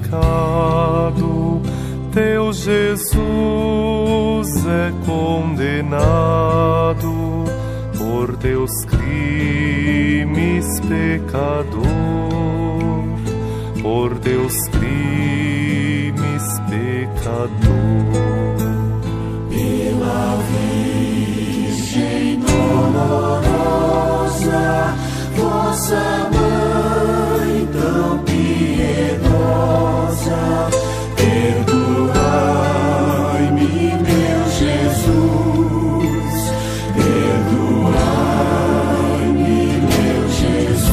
pecado, teu Jesus é condenado por teus crimes, pecador, por teus crimes, pecador. Pela Virgem dolorosa, vossa mãe tão piedosa, perdoai-me, meu Jesus, perdoai-me, meu Jesus.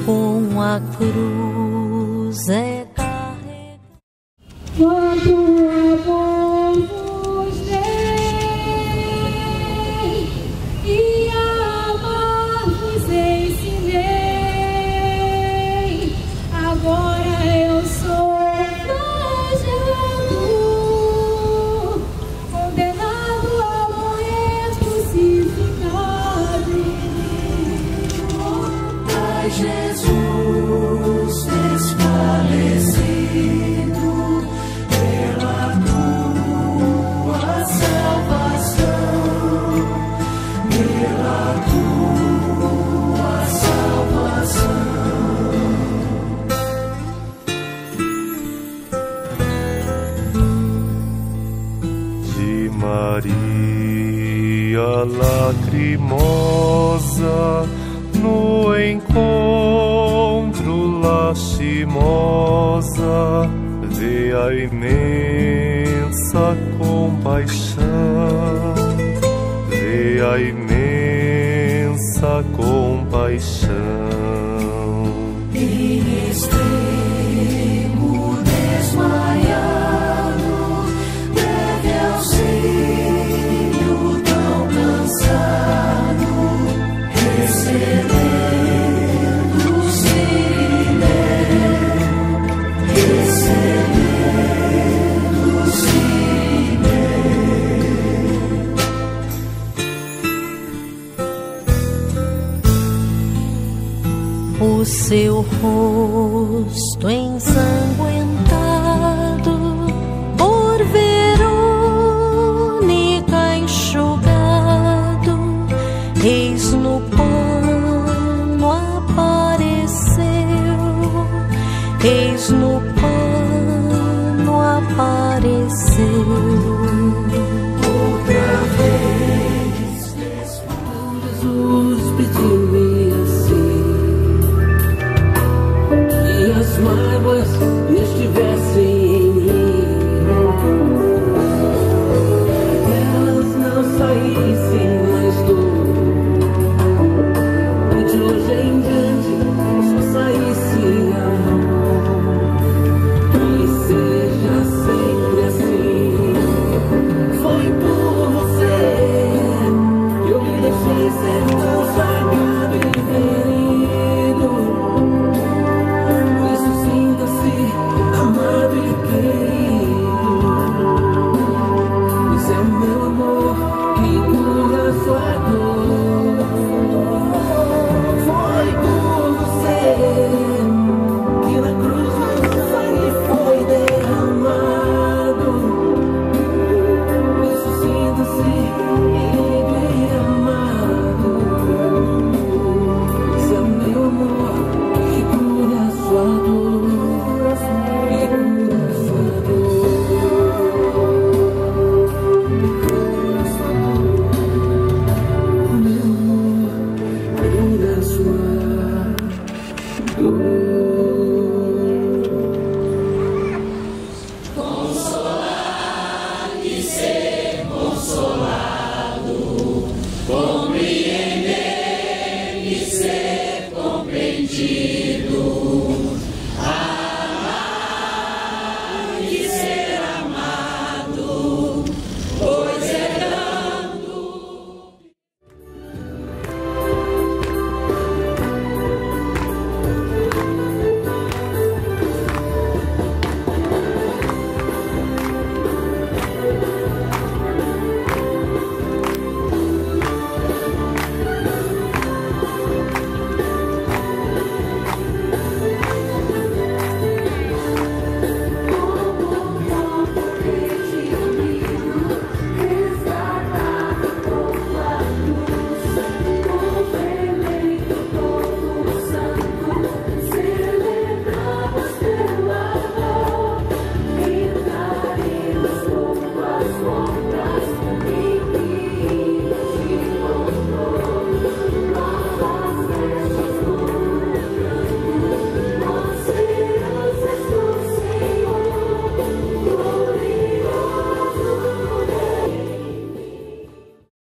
Com a cruz é carregada. Quanto amor vos dei e amar vos ensinei, agora eu sou flagelo, condenado a morrer crucificado. Ai, Jesus desfalecido, pela tua salvação, pela tua salvação. De Maria lacrimosa, no encontro lastimosa, vê a imensa compaixão, vê a imensa compaixão. Em extremo desmaiado, deve auxílio tão cansado, recebendo o Siné, recebendo o Siné. O seu rosto ensanguentado por Verônica enxugado, eis no pano apareceu, eis no pano apareceu. Outra vez, Jesus pediu-me assim, que as mágoas estivessem em mim, elas não saíssem mais e de hoje em diante só saísse amor. Que seja sempre assim. Foi por você que eu me deixei ser tão sagrado e querido. Por isso sinta-se amado e querido. Isso é o meu amor que cura a sua dor. Foi por você que na cruz o sangue foi derramado. Por isso sinta-se querido e amado. Isso é o meu amor que cura a sua dor, que cura a sua dor. O meu amor cura a sua dor. Compreender e ser compreendido.